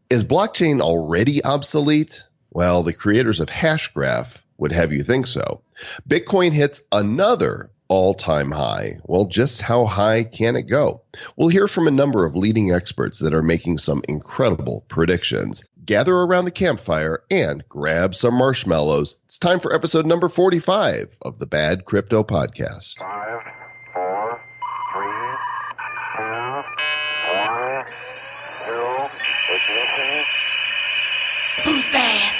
Is blockchain already obsolete? Well, the creators of Hashgraph would have you think so. Bitcoin hits another all-time high. Well, just how high can it go? We'll hear from a number of leading experts that are making some incredible predictions. Gather around the campfire and grab some marshmallows. It's time for episode number 45 of the Bad Crypto Podcast. 5, 4, 3, 2, 1, 0, ignition. Who's bad?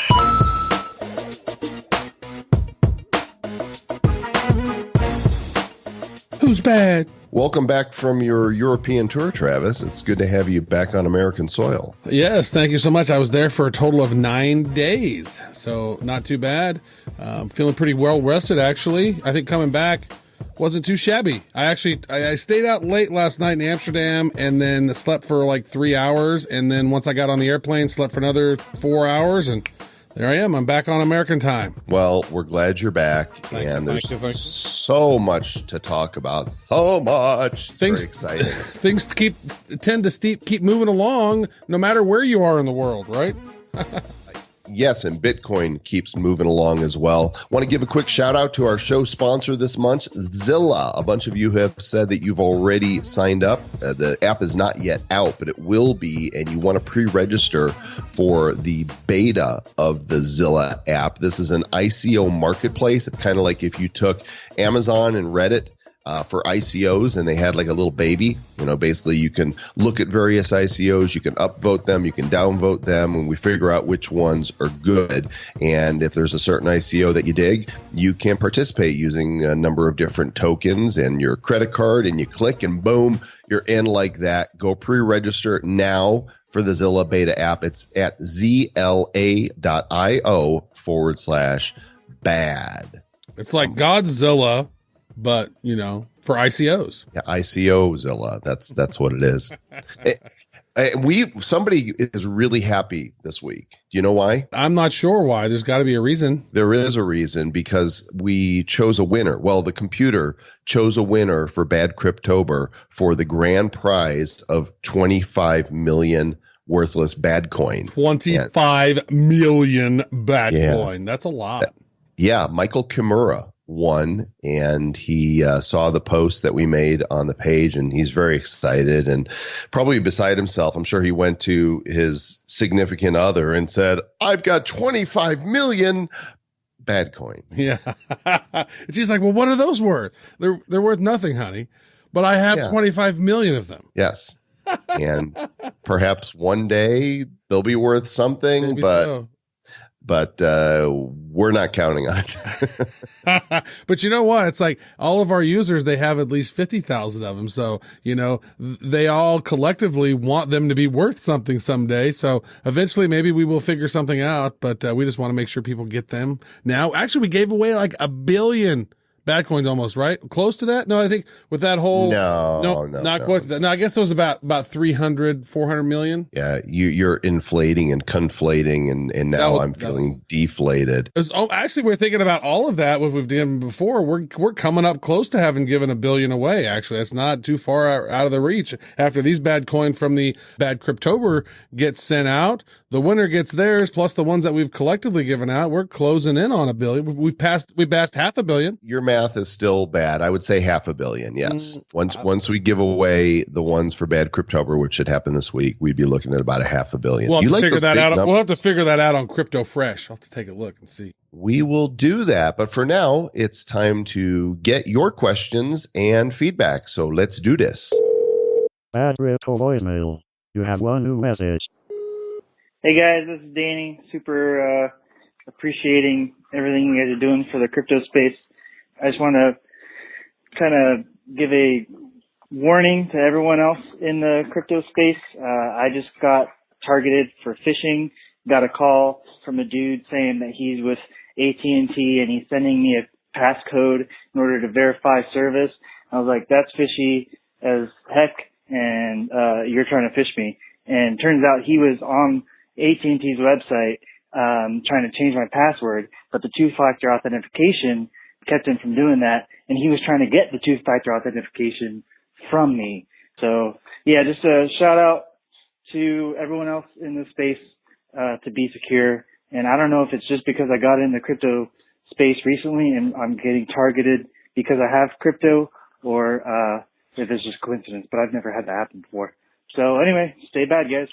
Who's bad? Welcome back from your European tour, Travis. It's good to have you back on American soil. Yes, thank you so much. I was there for a total of 9 days, so not too bad. Feeling pretty well rested, actually. I think coming back wasn't too shabby. I stayed out late last night in Amsterdam and then slept for like 3 hours. And then once I got on the airplane, slept for another 4 hours. And there I am. I'm back on American time. Well, we're glad you're back. There's so much to talk about. So much. It's very exciting. Things tend to keep moving along no matter where you are in the world, right? Yes, and Bitcoin keeps moving along as well. Want to give a quick shout out to our show sponsor this month, Zilla. A bunch of you have said that you've already signed up. The app is not yet out, but it will be, and you want to pre-register for the beta of the Zilla app. This is an ICO marketplace. It's kind of like if you took Amazon and Reddit for ICOs and they had like a little baby. Basically you can look at various ICOs, you can upvote them, you can downvote them, and we figure out which ones are good. And if there's a certain ICO that you dig, you can participate using a number of different tokens and your credit card, and you click and boom, you're in like that. Go pre-register now for the Zilla beta app. It's at zla.io/bad. It's like Godzilla, but, for ICOs. Yeah, ICO Zilla. That's what it is. Somebody is really happy this week. Do you know why? I'm not sure why. There's got to be a reason. There is a reason, because we chose a winner. Well, the computer chose a winner for Bad Cryptober for the grand prize of 25 million worthless bad coin. 25 million bad coin. That's a lot. Yeah, Michael Kimura won, and he saw the post that we made on the page, and he's very excited and probably beside himself. I'm sure he went to his significant other and said, I've got 25 million bad coin. Yeah. And she's like, well, what are those worth? They're worth nothing, honey, but I have 25 million of them. Yes. And perhaps one day they'll be worth something. Maybe but we're not counting on it. But you know what? It's like all of our users, they have at least 50,000 of them. So, they all collectively want them to be worth something someday. So eventually maybe we will figure something out, but we just want to make sure people get them now. Actually, we gave away like 1 billion bad coins almost, right? Close to that? No, I think with that whole... No, not quite to that. No, I guess it was about 300, 400 million. Yeah, you're inflating and conflating, and now I'm feeling deflated. Actually, we're thinking about all of that, what we've done before. We're coming up close to having given 1 billion away, actually. That's not too far out of the reach. After these bad coin from the Bad Cryptober gets sent out, the winner gets theirs, plus the ones that we've collectively given out. We're closing in on 1 billion. We passed half a billion. Your math is still bad. I would say 500 million. Yes. Once we give away the ones for Bad Cryptober, which should happen this week, we'd be looking at about 500 million. We'll have to figure that out. We'll have to figure that out on Crypto Fresh. I'll have to take a look and see. We will do that. But for now, it's time to get your questions and feedback. So let's do this. Bad Crypto voicemail. You have one new message. Hey guys, this is Danny. Super appreciating everything you guys are doing for the crypto space. I just want to kind of give a warning to everyone else in the crypto space. I just got targeted for phishing. Got a call from a dude saying that he's with AT&T and he's sending me a passcode in order to verify service. I was like, that's fishy as heck, and you're trying to fish me. And turns out he was on AT&T's website trying to change my password, but the two-factor authentication kept him from doing that, and he was trying to get the two-factor authentication from me. So, yeah, just a shout out to everyone else in the space to be secure. And I don't know if it's just because I got in the crypto space recently and I'm getting targeted because I have crypto, or if it's just coincidence, but I've never had that happen before. So anyway, stay bad, guys.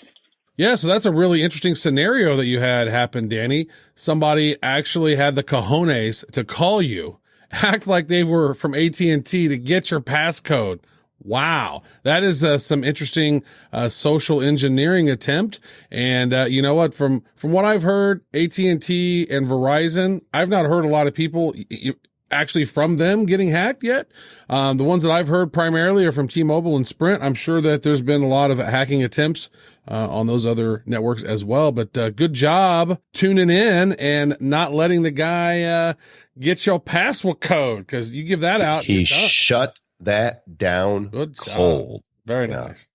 Yeah, so that's a really interesting scenario that you had happen, Danny. Somebody actually had the cojones to call you, act like they were from AT&T to get your passcode. Wow. That is some interesting social engineering attempt. And you know what? From what I've heard, AT&T and Verizon, I've not heard a lot of people actually from them getting hacked yet. The ones that I've heard primarily are from T-Mobile and Sprint. I'm sure that there's been a lot of hacking attempts on those other networks as well. But good job tuning in and not letting the guy get your password code, because you give that out. He shut that down cold. Very nice.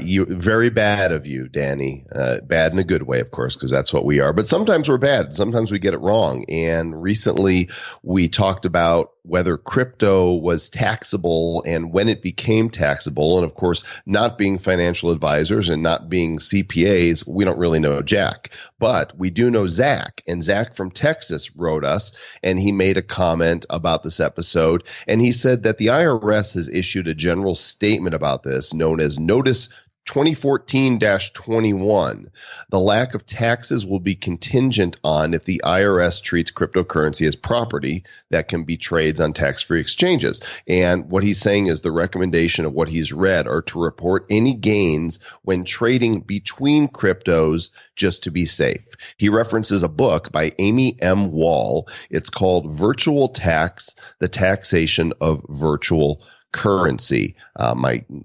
You very bad of you, Danny. Bad in a good way, of course, because that's what we are. But sometimes we're bad. Sometimes we get it wrong. And recently we talked about whether crypto was taxable and when it became taxable. And of course, not being financial advisors and not being CPAs, we don't really know Jack. But we do know Zach. And Zach from Texas wrote us, and he made a comment about this episode. And he said that the IRS has issued a general statement about this known as Notice 2014-21. The lack of taxes will be contingent on if the IRS treats cryptocurrency as property that can be trades on tax-free exchanges. And what he's saying is the recommendation of what he's read are to report any gains when trading between cryptos just to be safe. He references a book by Amy M. Wall. It's called Virtual Tax, the Taxation of Virtual Currency.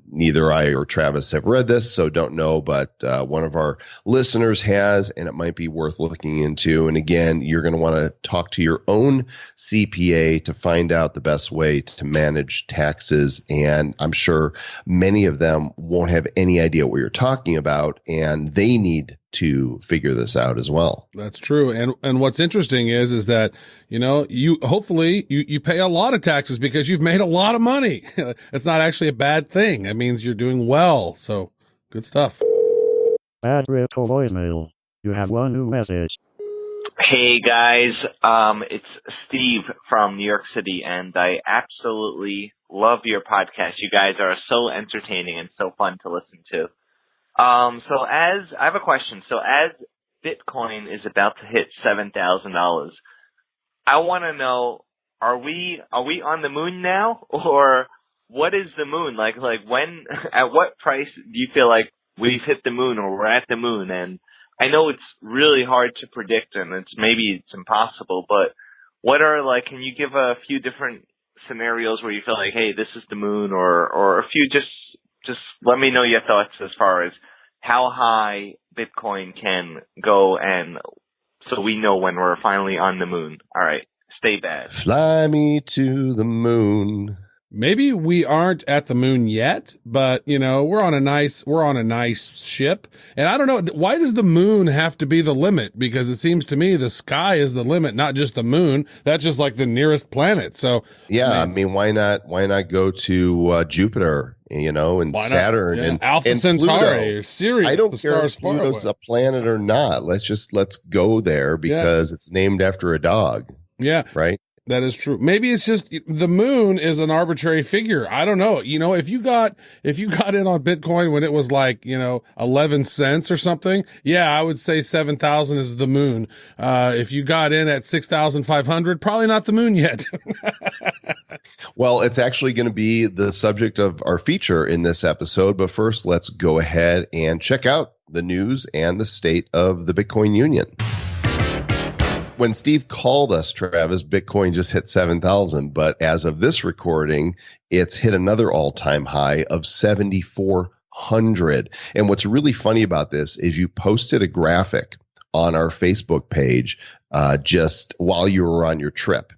Neither I or Travis have read this, so don't know, but one of our listeners has, and it might be worth looking into. And again, you're going to want to talk to your own CPA to find out the best way to manage taxes. And I'm sure many of them won't have any idea what you're talking about, and they need to figure this out as well. That's true. And what's interesting is that, you know, you hopefully you pay a lot of taxes because you've made a lot of money. It's not actually a bad thing. That means you're doing well. So good stuff. Bad crypto voicemail. You have one new message. Hey guys, it's Steve from New York City, and I absolutely love your podcast. You guys are so entertaining and so fun to listen to. I have a question. So as Bitcoin is about to hit $7,000, I want to know, are we on the moon now, or what is the moon? Like when, at what price do you feel like we've hit the moon or we're at the moon? And I know it's really hard to predict and maybe it's impossible, but what are, can you give a few different scenarios where you feel like, hey, this is the moon, or a few, just let me know your thoughts as far as how high Bitcoin can go, and so we know when we're finally on the moon. All right, stay bad. Fly me to the moon. Maybe we aren't at the moon yet, but you know, we're on a nice ship. And I don't know, why does the moon have to be the limit? Because it seems to me the sky is the limit, not just the moon. That's just like the nearest planet. So yeah, I mean, why not go to Jupiter, you know, and Saturn and Alpha and Centauri Pluto. or Sirius? I don't care if Pluto's a planet or not. Let's go there because it's named after a dog. Yeah. Right. That is true. Maybe it's just the moon is an arbitrary figure. I don't know. You know, if you got in on Bitcoin when it was 11 cents or something, yeah, I would say 7,000 is the moon. If you got in at 6,500, probably not the moon yet. Well, it's actually going to be the subject of our feature in this episode. But first, let's go ahead and check out the news and the state of the Bitcoin Union. When Steve called us, Travis, Bitcoin just hit 7,000, but as of this recording, it's hit another all-time high of 7,400. And what's really funny about this is you posted a graphic on our Facebook page just while you were on your trip.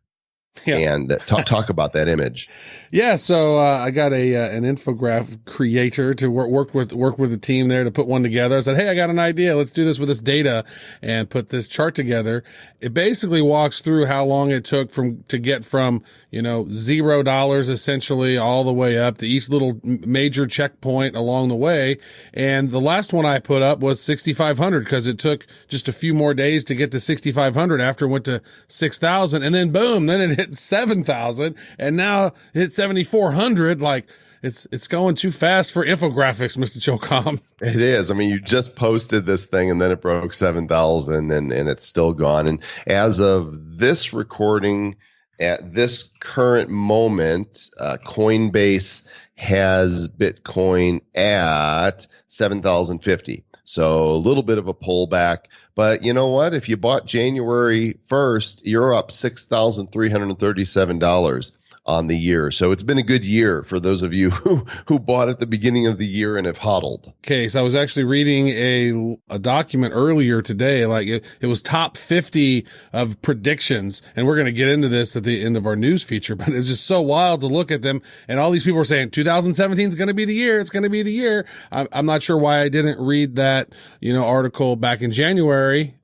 And talk about that image. Yeah, so I got an infographic creator to work with the team there to put one together. I said, hey, I got an idea. Let's do this with this data and put this chart together. It basically walks through how long it took to get from, $0 essentially all the way up to each little major checkpoint along the way. And the last one I put up was 6,500 because it took just a few more days to get to 6,500 after it went to 6,000. And then boom, then it hit 7,000 and now it hit 7,400. Like it's going too fast for infographics, Mr. Chocom. It is. I mean, you just posted this thing and then it broke 7,000 and it's still gone. And as of this recording, at this current moment, Coinbase has Bitcoin at 7,050. So a little bit of a pullback. But you know what? If you bought January 1st, you're up $6,337 on the year. So it's been a good year for those of you who bought at the beginning of the year and have hodled. Okay. So I was actually reading a document earlier today, like it was top 50 of predictions. And we're going to get into this at the end of our news feature, but it's just so wild to look at them. And all these people are saying 2017 is going to be the year. It's going to be the year. I'm not sure why I didn't read that, article back in January,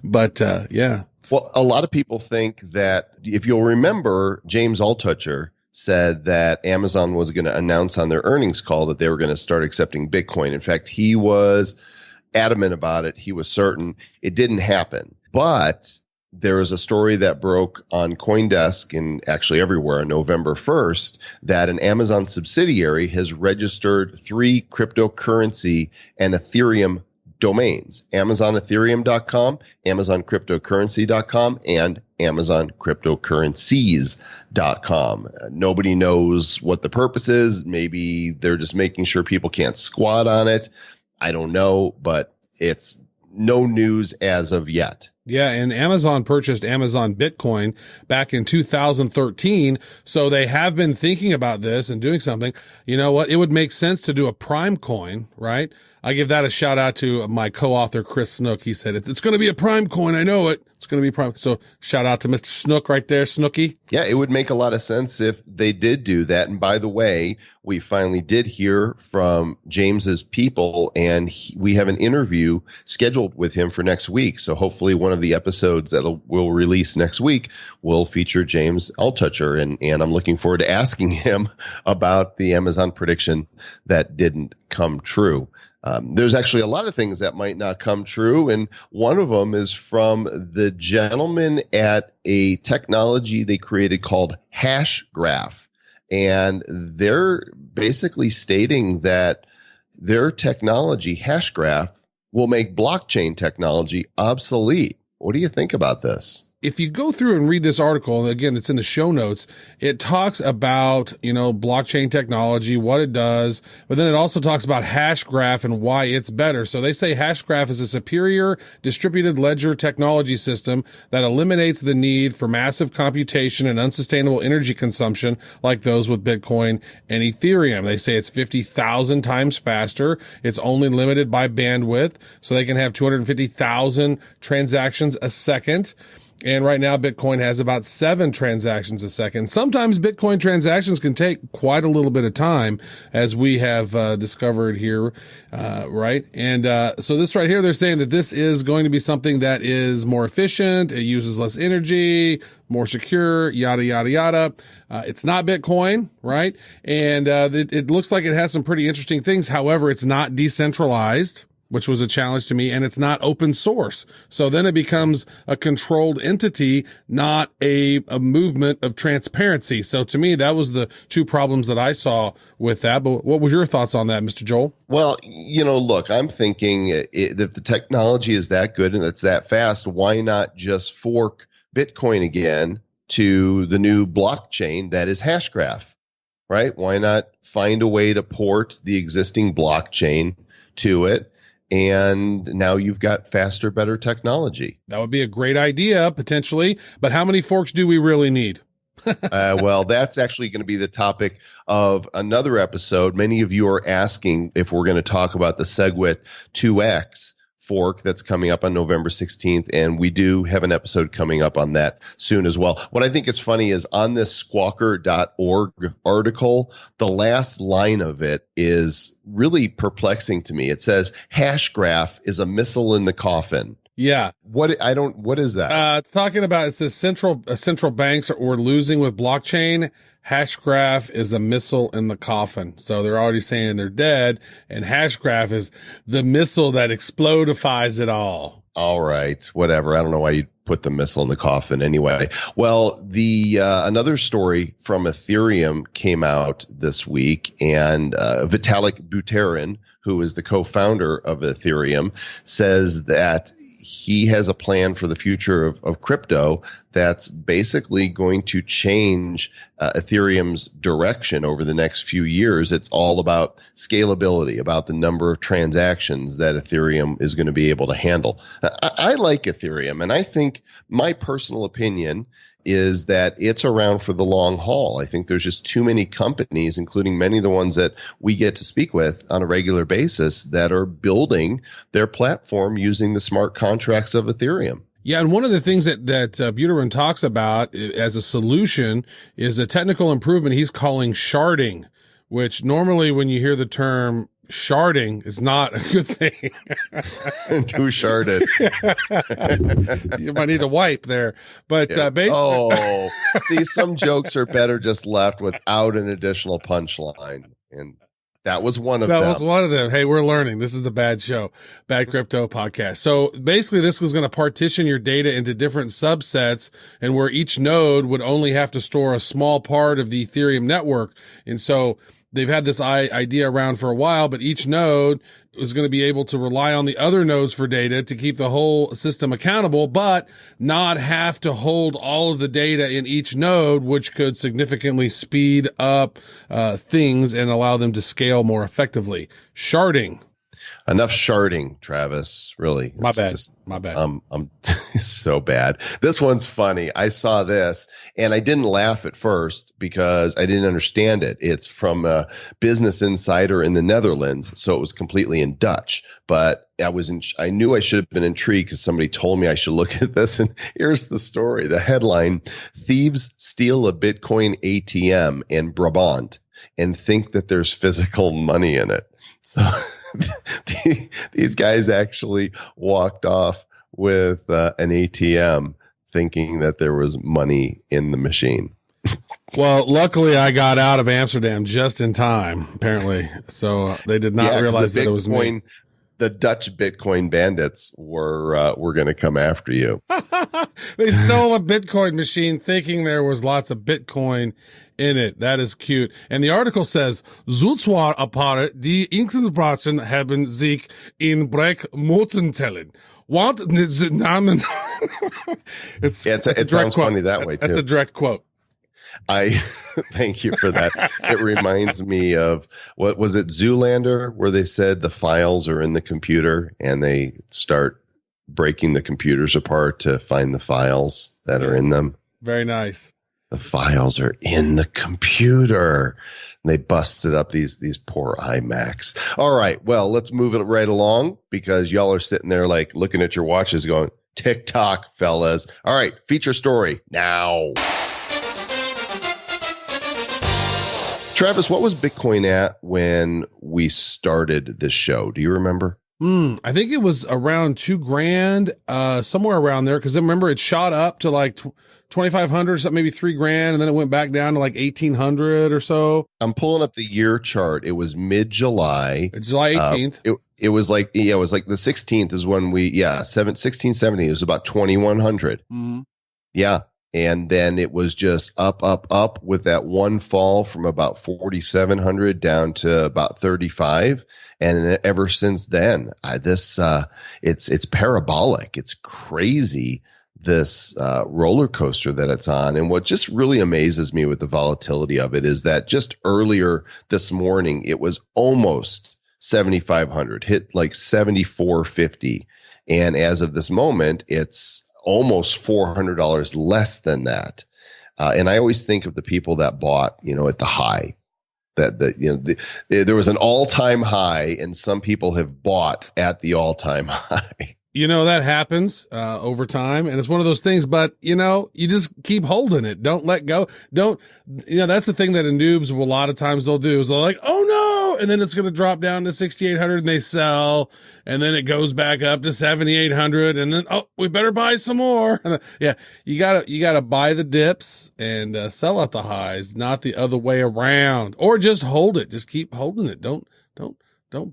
but, yeah. Well, a lot of people think that if you'll remember, James Altucher said that Amazon was going to announce on their earnings call that they were going to start accepting Bitcoin. In fact, he was adamant about it. He was certain it didn't happen. But there is a story that broke on CoinDesk and actually everywhere on November 1st that an Amazon subsidiary has registered 3 cryptocurrency and Ethereum domains: AmazonEthereum.com, AmazonCryptocurrency.com, and AmazonCryptocurrencies.com. Nobody knows what the purpose is. Maybe they're just making sure people can't squat on it. I don't know, but it's no news as of yet. Yeah, and Amazon purchased Amazon Bitcoin back in 2013, so they have been thinking about this and doing something. You know what? It would make sense to do a Prime coin, right? I give that a shout out to my co-author, Chris Snook. He said, it's going to be a Prime coin. I know it. It's going to be Prime. So shout out to Mr. Snook right there, Snooky. Yeah, it would make a lot of sense if they did do that. And by the way, we finally did hear from James's people, and we have an interview scheduled with him for next week. So hopefully one of the episodes that we'll release next week will feature James Altucher. And I'm looking forward to asking him about the Amazon prediction that didn't come true. There's actually a lot of things that might not come true, and one of them is from the gentleman at a technology they created called Hashgraph, and they're basically stating that their technology, Hashgraph, will make blockchain technology obsolete. What do you think about this? If you go through and read this article, and again, it's in the show notes, it talks about, blockchain technology, what it does, but then it also talks about Hashgraph and why it's better. So they say Hashgraph is a superior distributed ledger technology system that eliminates the need for massive computation and unsustainable energy consumption like those with Bitcoin and Ethereum. They say it's 50,000 times faster. It's only limited by bandwidth, so they can have 250,000 transactions a second. And right now, Bitcoin has about 7 transactions a second. Sometimes Bitcoin transactions can take quite a little bit of time, as we have discovered here, right? And so this right here, they're saying that this is going to be something that is more efficient. It uses less energy, more secure, yada, yada, yada. It's not Bitcoin, right? And it looks like it has some pretty interesting things. However, it's not decentralized, which was a challenge to me, and it's not open source. So then it becomes a controlled entity, not a movement of transparency. So to me, that was the 2 problems that I saw with that. But what was your thoughts on that, Mr. Joel? Well, look, I'm thinking if the technology is that good and it's that fast, why not just fork Bitcoin again to the new blockchain that is Hashgraph, right? Why not find a way to port the existing blockchain to it? And now you've got faster, better technology. That would be a great idea, potentially. But how many forks do we really need? Well, that's actually going to be the topic of another episode. Many of you are asking if we're going to talk about the SegWit 2X fork that's coming up on November 16th, and we do have an episode coming up on that soon as well. What I think is funny is on this squawker.org article, the last line of it is really perplexing to me. It says, Hashgraph is a missile in the coffin. Yeah. What is that? It's talking about, it says central banks were losing with blockchain. Hashgraph is a missile in the coffin. So they're already saying they're dead. And Hashgraph is the missile that explodifies it all. All right. Whatever. I don't know why you put the missile in the coffin anyway. Well, another story from Ethereum came out this week, and Vitalik Buterin, who is the co-founder of Ethereum, says that he has a plan for the future of crypto that's basically going to change Ethereum's direction over the next few years. It's all about scalability, about the number of transactions that Ethereum is going to be able to handle. I like Ethereum, and I think my personal opinion is that it's around for the long haul. I think there's just too many companies, including many of the ones that we get to speak with on a regular basis, that are building their platform using the smart contracts of Ethereum. Yeah, and one of the things that Buterin talks about as a solution is a technical improvement he's calling sharding, which normally when you hear the term sharding is not a good thing. Too sharded. You might need a wipe there. But basically, see, some jokes are better just left without an additional punchline. And that was one of them. That was one of them. Hey, we're learning. This is the Bad Crypto podcast. So basically this was going to partition your data into different subsets, and where each node would only have to store a small part of the Ethereum network. And so they've had this idea around for a while, but each node is going to be able to rely on the other nodes for data to keep the whole system accountable, but not have to hold all of the data in each node, which could significantly speed up things and allow them to scale more effectively. Sharding. Enough sharding, Travis. Really. My bad. I'm so bad. This one's funny. I saw this and I didn't laugh at first because I didn't understand it. It's from a Business Insider in the Netherlands, so it was completely in Dutch. But I knew I should have been intrigued because somebody told me I should look at this. And here's the story. The headline: Thieves steal a Bitcoin ATM in Brabant and think that there's physical money in it. So these guys actually walked off with an ATM thinking that there was money in the machine. Well, luckily I got out of Amsterdam just in time, apparently. So they did not realize that it was me. The Dutch Bitcoin bandits were going to come after you. They stole a Bitcoin machine thinking there was lots of Bitcoin in it. That is cute. And the article says, Zulzwar apare die Inselbrachen haben sich in Breck moeten tellen. Want the Namen? It sounds funny that way too. That's a direct quote. Thank you for that. It reminds me of, what was it, Zoolander, where they said the files are in the computer and they start breaking the computers apart to find the files that are in them. Very nice. The files are in the computer. And they busted up these poor iMacs. All right, well, let's move it right along because y'all are sitting there like looking at your watches going, tick-tock, fellas. All right, feature story now. Travis, what was Bitcoin at when we started this show? Do you remember? I think it was around $2,000, somewhere around there. Cause I remember it shot up to like 2,500, something, maybe $3,000. And then it went back down to like 1,800 or so. I'm pulling up the year chart. It was mid-July. It's July 18th. It was like the 16th is when 16, 17. It was about 2,100. Mm-hmm. Yeah. And then it was just up with that one fall from about 4,700 down to about 35. And ever since then, it's parabolic. It's crazy, this roller coaster that it's on. And what just really amazes me with the volatility of it is that just earlier this morning, it was almost 7,500, hit like 7,450. And as of this moment, it's almost $400 less than that. And I always think of the people that bought, at the high. There was an all-time high, and some people have bought at the all-time high. That happens over time, and it's one of those things, but you just keep holding it. Don't let go. That's the thing that noobs will a lot of times they'll do is they're like, oh no, and then it's going to drop down to 6,800 and they sell, and then it goes back up to 7,800, and then, oh, we better buy some more. Yeah. You gotta buy the dips and sell at the highs, not the other way around, or just hold it. Just keep holding it. Don't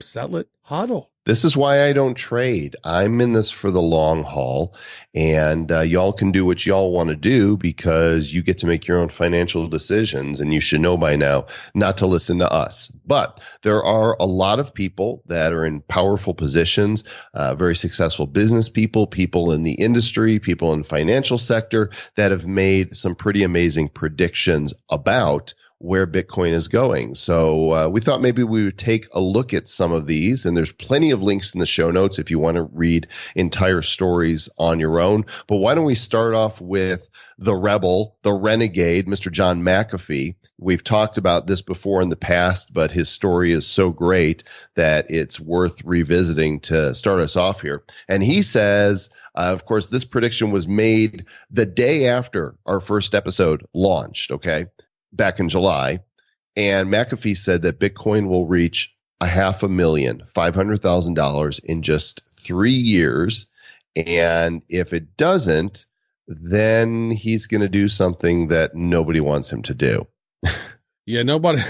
sell it. Hodl. This is why I don't trade. I'm in this for the long haul, and y'all can do what y'all want to do because you get to make your own financial decisions, and you should know by now not to listen to us. But there are a lot of people that are in powerful positions, very successful business people in the industry, people in the financial sector that have made some pretty amazing predictions about where Bitcoin is going. So we thought maybe we would take a look at some of these, and there's plenty of links in the show notes if you want to read entire stories on your own. But why don't we start off with the rebel, the renegade, Mr. John McAfee. We've talked about this before in the past, but his story is so great that it's worth revisiting to start us off here. And he says, of course, this prediction was made the day after our first episode launched, okay? Back in July, and McAfee said that Bitcoin will reach $500,000 in just 3 years. And if it doesn't, then he's going to do something that nobody wants him to do. Yeah, nobody.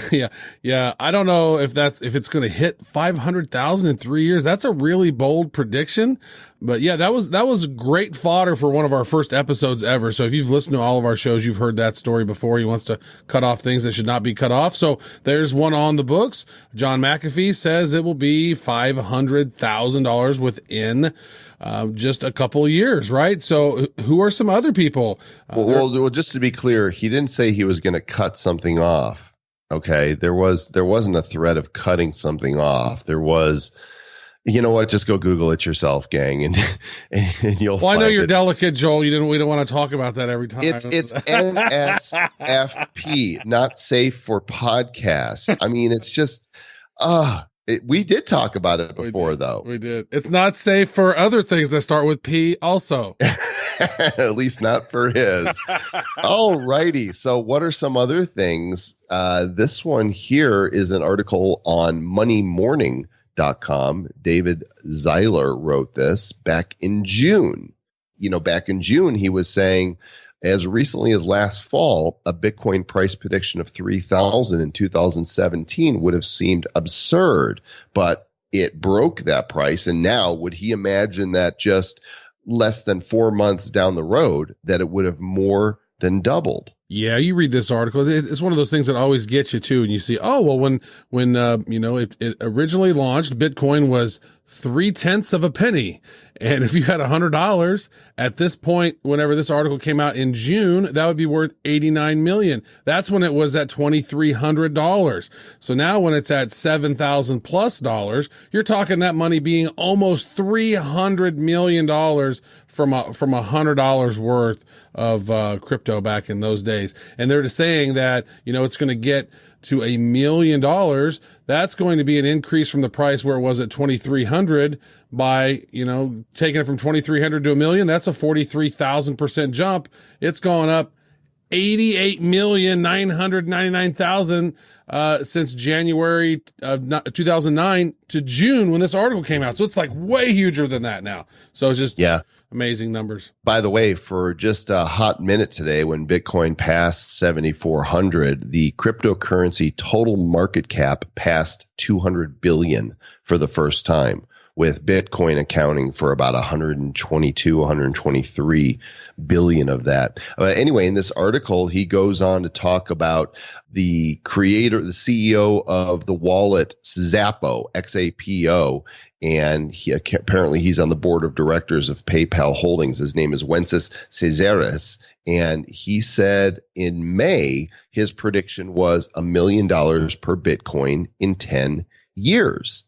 Yeah. I don't know if it's going to hit 500,000 in 3 years. That's a really bold prediction, but yeah, that was great fodder for one of our first episodes ever. So if you've listened to all of our shows, you've heard that story before. He wants to cut off things that should not be cut off. So there's one on the books. John McAfee says it will be $500,000 within just a couple of years, right? So who are some other people? Well, just to be clear, he didn't say he was going to cut something off. Okay. There wasn't a threat of cutting something off. There was, you know what? Just go Google it yourself, gang. And you'll Well, I know find you're it. delicate, Joel. We don't want to talk about that every time. It's NSFP, not safe for podcasts. I mean, it's just, we did talk about it before, though. We did. It's not safe for other things that start with P also. At least not for his. All righty. So what are some other things? This one here is an article on moneymorning.com. David Zeiler wrote this back in June. Back in June, he was saying, as recently as last fall, a Bitcoin price prediction of 3,000 in 2017 would have seemed absurd, but it broke that price. And now, would he imagine that just less than 4 months down the road, that it would have more than doubled? Yeah, you read this article. It's one of those things that always gets you too. And you see, oh, well, when it originally launched, Bitcoin was 0.3 of a penny. And if you had $100 at this point, whenever this article came out in June, that would be worth 89 million. That's when it was at $2,300. So now when it's at $7,000 plus, you're talking that money being almost $300 million from $100 worth of crypto back in those days. And they're just saying that, it's going to get to $1 million. That's going to be an increase from the price where it was at 2,300 by, taking it from 2,300 to $1 million. That's a 43,000% jump. It's gone up 88,999,000 since January of 2009 to June when this article came out. So it's like way huger than that now. So it's just amazing numbers. By the way, for just a hot minute today, when Bitcoin passed 7,400, the cryptocurrency total market cap passed 200 billion for the first time, with Bitcoin accounting for about 123 billion of that. Anyway, in this article, he goes on to talk about the creator, the CEO of the wallet Xapo, XAPO, and apparently he's on the board of directors of PayPal Holdings. His name is Wences Casares, and he said in May his prediction was $1 million per Bitcoin in 10 years.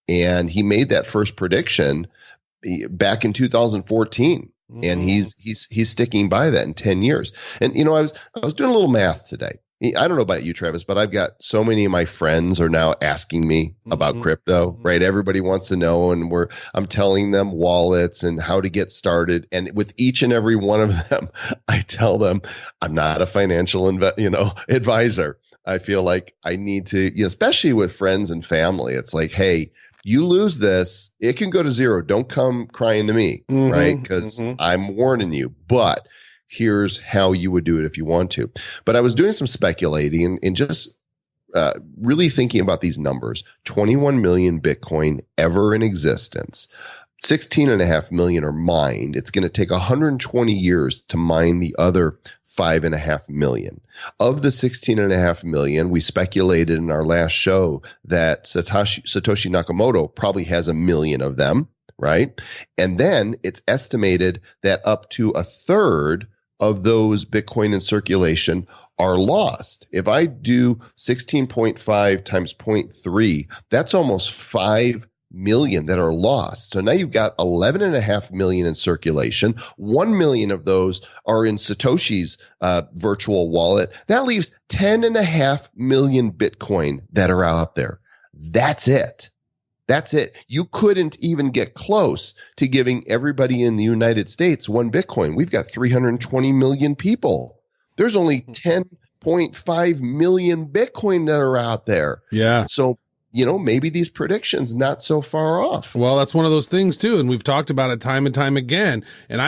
And he made that first prediction back in 2014, and he's sticking by that in 10 years. And I was doing a little math today, I don't know about you, Travis, but I've got so many of my friends are now asking me about crypto, right? Everybody wants to know, and I'm telling them wallets and how to get started. And with each and every one of them, I tell them I'm not a financial advisor. I feel like I need to, especially with friends and family. It's like, hey, you lose this, it can go to zero. Don't come crying to me, right? Because I'm warning you. But here's how you would do it if you want to. But I was doing some speculating and just really thinking about these numbers. 21 million Bitcoin ever in existence. 16.5 million are mined. It's going to take 120 years to mine the other 5.5 million. Of the 16.5 million, we speculated in our last show that Satoshi Nakamoto probably has 1 million of them, right? And then it's estimated that up to a third of those Bitcoin in circulation are lost. If I do 16.5 times 0.3, that's almost 5 million that are lost. So now you've got 11.5 million in circulation. 1 million of those are in Satoshi's virtual wallet. That leaves 10.5 million Bitcoin that are out there. That's it. That's it. You couldn't even get close to giving everybody in the United States 1 Bitcoin. We've got 320 million people. There's only 10.5 million Bitcoin that are out there. Yeah. So, maybe these predictions not so far off. Well, that's one of those things too. And we've talked about it time and time again. And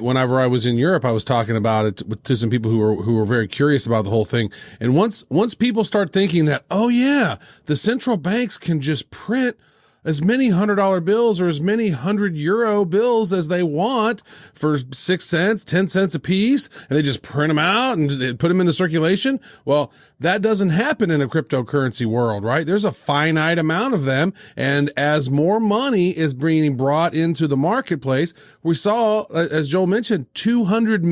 whenever I was in Europe, I was talking about it to some people who were very curious about the whole thing. And once people start thinking that, oh yeah, the central banks can just print as many $100 bills or as many €100 bills as they want for 6 cents, 10 cents a piece, and they just print them out and they put them into circulation. Well, that doesn't happen in a cryptocurrency world, right? There's a finite amount of them. And as more money is being brought into the marketplace, we saw, as Joel mentioned, $200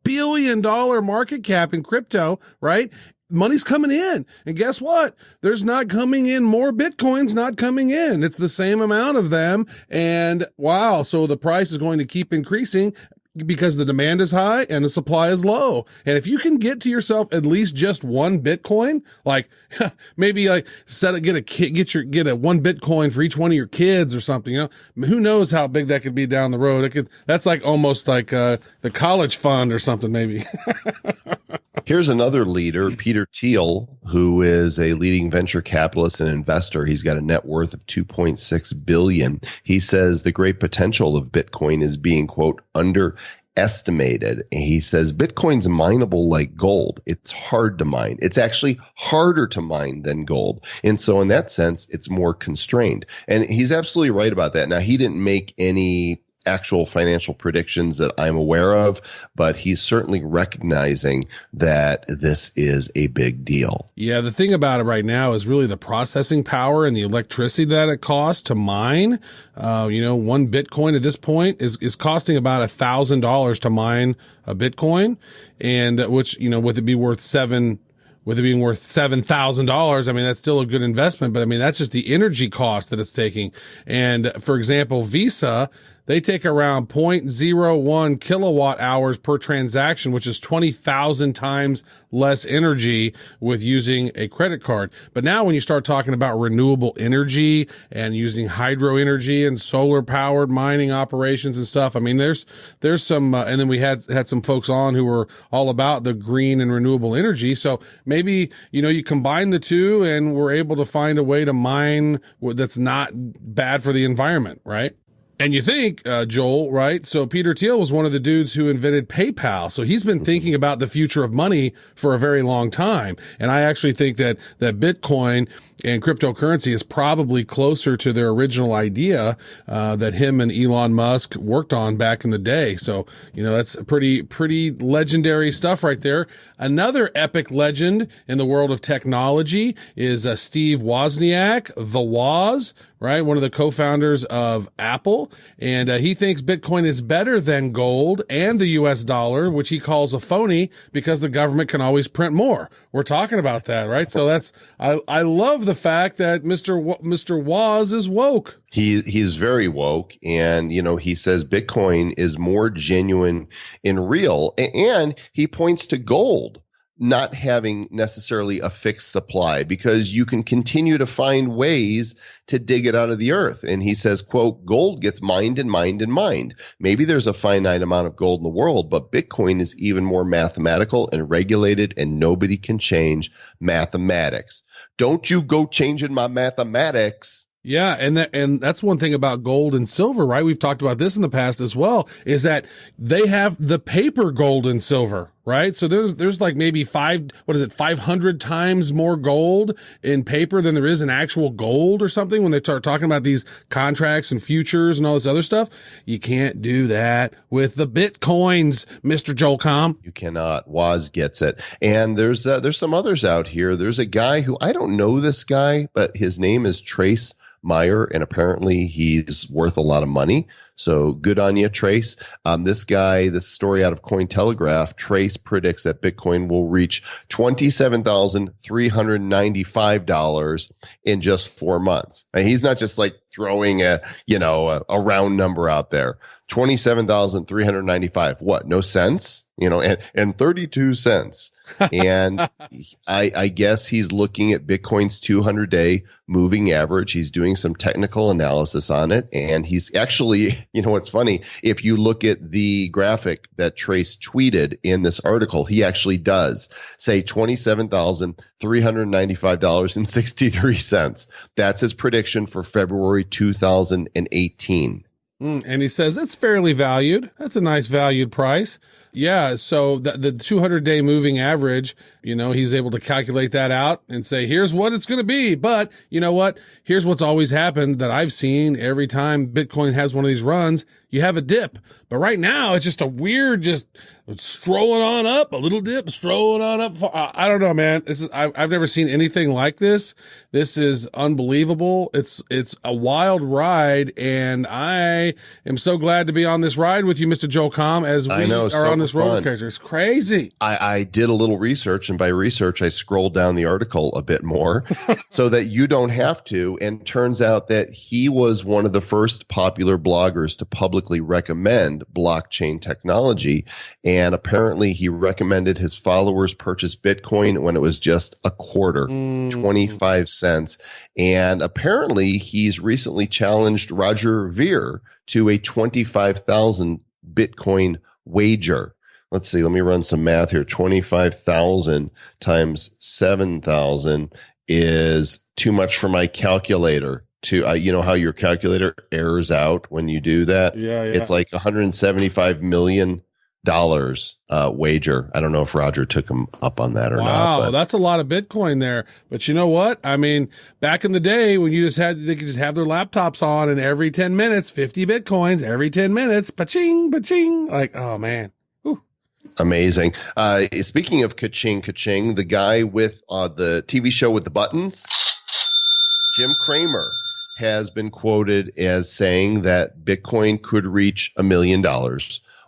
billion market cap in crypto, right? Money's coming in. And guess what? There's not coming in more Bitcoins not coming in. It's the same amount of them. And wow. So the price is going to keep increasing because the demand is high and the supply is low. And if you can get to yourself at least just 1 Bitcoin, like maybe like get a 1 Bitcoin for each one of your kids or something, who knows how big that could be down the road. That's like almost like the college fund or something maybe. Here's another leader, Peter Thiel, who is a leading venture capitalist and investor. He's got a net worth of $2.6 billion. He says the great potential of Bitcoin is being, quote, underestimated. He says Bitcoin's mineable like gold. It's hard to mine. It's actually harder to mine than gold. And so in that sense, it's more constrained. And he's absolutely right about that. Now, he didn't make any actual financial predictions that I'm aware of, but he's certainly recognizing that this is a big deal. Yeah, the thing about it right now is really the processing power and the electricity that it costs to mine. 1 Bitcoin at this point is costing about $1,000 to mine a Bitcoin, and which, with it being worth $7,000, I mean, that's still a good investment, but I mean, that's just the energy cost that it's taking. And for example, Visa, they take around 0.01 kilowatt hours per transaction, which is 20,000 times less energy with using a credit card. But now when you start talking about renewable energy and using hydro energy and solar powered mining operations and stuff, I mean, there's some, and then we had some folks on who were all about the green and renewable energy. So maybe, you combine the two and we're able to find a way to mine that's not bad for the environment, right? And you think, Joel, right? So Peter Thiel was one of the dudes who invented PayPal. So he's been thinking about the future of money for a very long time. And I actually think that Bitcoin and cryptocurrency is probably closer to their original idea, that him and Elon Musk worked on back in the day. So, that's pretty legendary stuff right there. Another epic legend in the world of technology is Steve Wozniak, the Woz, right? One of the co-founders of Apple. And he thinks Bitcoin is better than gold and the US dollar, which he calls a phony because the government can always print more. We're talking about that, right? So I love love the fact that Mr. Woz is woke. He's very woke, and he says Bitcoin is more genuine and real, and he points to gold not having necessarily a fixed supply because you can continue to find ways to dig it out of the earth. And he says, quote, gold gets mined and mined and mined. Maybe there's a finite amount of gold in the world, but Bitcoin is even more mathematical and regulated, and nobody can change mathematics. Don't you go changing my mathematics. Yeah, and that's one thing about gold and silver, right? We've talked about this in the past as well, is that they have the paper gold and silver, right? So there's like maybe 500 times more gold in paper than there is in actual gold or something when they start talking about these contracts and futures and all this other stuff. You can't do that with the Bitcoins, Mr. Joel Com. You cannot. Woz gets it. And there's some others out here. There's a guy who, I don't know this guy, but his name is Trace Meyer, and apparently he's worth a lot of money. So good on you, Trace. This story out of Cointelegraph, Trace predicts that Bitcoin will reach $27,395 in just 4 months. And he's not just like throwing a round number out there. 27,395. What? No cents? And 32 cents. And I guess he's looking at Bitcoin's 200-day moving average. He's doing some technical analysis on it. And he's actually, what's funny, if you look at the graphic that Trace tweeted in this article, he actually does say $27,395.63. That's his prediction for February 2018. And he says it's fairly valued. That's a nice valued price. Yeah. So the 200-day moving average, he's able to calculate that out and say, here's what it's going to be. But you know what? Here's what's always happened that I've seen every time Bitcoin has one of these runs, you have a dip. But right now it's just a weird, just strolling on up, a little dip, strolling on up. I don't know, man. I've never seen anything like this. This is unbelievable. It's a wild ride, and I am so glad to be on this ride with you, Mr. Joel Com, as we are on this roller coaster. It's crazy. I did a little research, and by research, I scrolled down the article a bit more so that you don't have to. And turns out that he was one of the first popular bloggers to publicly recommend blockchain technology. And apparently he recommended his followers purchase Bitcoin when it was just a quarter, 25 cents. And apparently he's recently challenged Roger Ver to a 25,000 Bitcoin wager. Let's see, let me run some math here. 25,000 times 7,000 is too much for my calculator. You know how your calculator errors out when you do that? Yeah. It's like $175 million wager. I don't know if Roger took him up on that or not. Wow, that's a lot of Bitcoin there. But you know what? I mean, back in the day when they could just have their laptops on, and every 10 minutes, 50 Bitcoins, every 10 minutes, pa-ching, pa-ching. Like, oh man. Whew. Amazing. Speaking of ka-ching, ka-ching, the guy with the TV show with the buttons, Jim Cramer, has been quoted as saying that Bitcoin could reach $1 million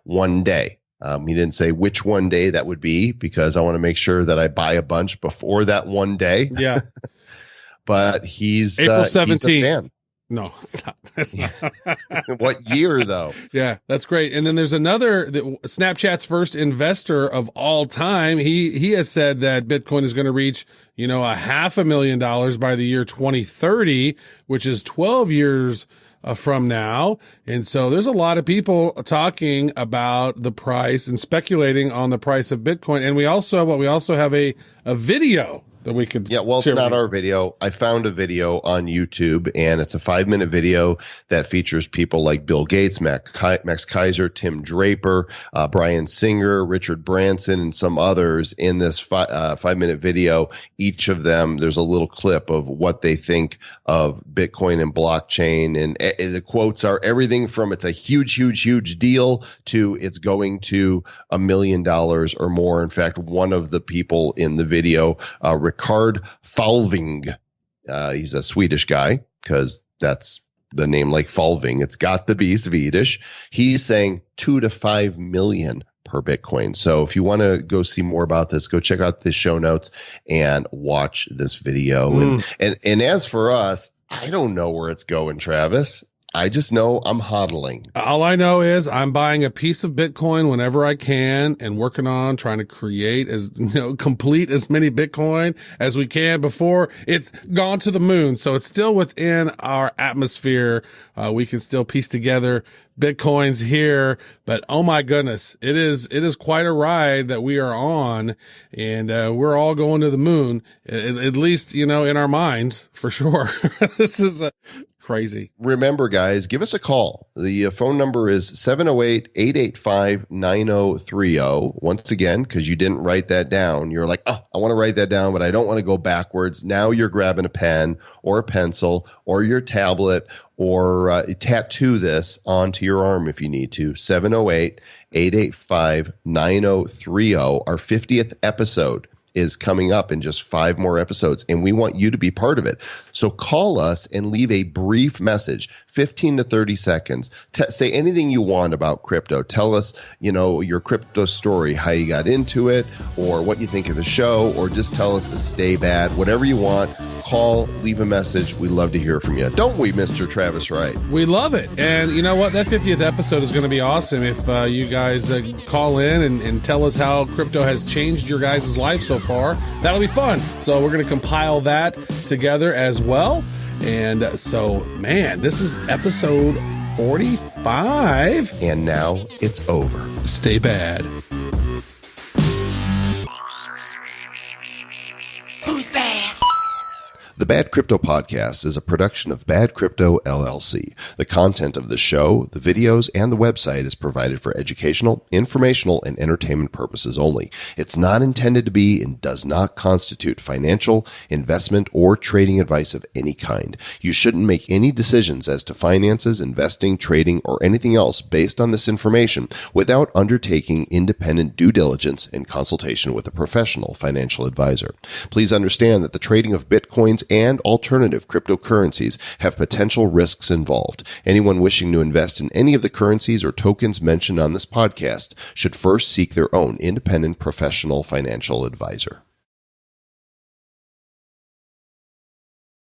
one day. He didn't say which one day that would be, because I want to make sure that I buy a bunch before that one day. Yeah. But he's April 17th. He's a fan. No, it's not. It's not. What year though? Yeah, that's great. And then there's another, Snapchat's first investor of all time. He has said that Bitcoin is going to reach, $500,000 by the year 2030, which is 12 years from now. And so there's a lot of people talking about the price and speculating on the price of Bitcoin. And we also have a video that we could. Yeah, well, it's not our video. I found a video on YouTube, and it's a 5-minute video that features people like Bill Gates, Max Kaiser, Tim Draper, Brian Singer, Richard Branson, and some others in this 5-minute video. Each of them, there's a little clip of what they think of Bitcoin and blockchain. And the quotes are everything from it's a huge, huge, huge deal to it's going to $1 million or more. In fact, one of the people in the video, Ricard Falving. He's a Swedish guy because that's the name, like Falving. It's got to be Swedish. He's saying 2 to 5 million per Bitcoin. So if you want to go see more about this, go check out the show notes and watch this video. And as for us, I don't know where it's going, Travis. I just know I'm hodling. All I know is I'm buying a piece of Bitcoin whenever I can and working on trying to create complete as many Bitcoin as we can before it's gone to the moon. So it's still within our atmosphere. We can still piece together Bitcoins here, but oh my goodness, it is quite a ride that we are on, and we're all going to the moon, at least, in our minds, for sure. This is crazy. Remember, guys, give us a call. The phone number is 708-885-9030. Once again, because you didn't write that down, you're like, I want to write that down, but I don't want to go backwards. Now you're grabbing a pen or a pencil or your tablet, or tattoo this onto your arm if you need to. 708-885-9030. Our 50th episode is coming up in just 5 more episodes, and we want you to be part of it. So call us and leave a brief message, 15 to 30 seconds. Say anything you want about crypto. Tell us, your crypto story, how you got into it, or what you think of the show, or just tell us to stay bad. Whatever you want, call, leave a message. We love to hear from you. Don't we, Mr. Travis Wright? We love it. And you know what? That 50th episode is going to be awesome if you guys call in and tell us how crypto has changed your guys' life so far. That'll be fun. So we're going to compile that together as well. And so, man, this is episode 45. And now it's over. Stay bad. Who's bad? The Bad Crypto Podcast is a production of Bad Crypto LLC. The content of the show, the videos, and the website is provided for educational, informational, and entertainment purposes only. It's not intended to be and does not constitute financial, investment, or trading advice of any kind. You shouldn't make any decisions as to finances, investing, trading, or anything else based on this information without undertaking independent due diligence and consultation with a professional financial advisor. Please understand that the trading of Bitcoins and alternative cryptocurrencies have potential risks involved. Anyone wishing to invest in any of the currencies or tokens mentioned on this podcast should first seek their own independent professional financial advisor.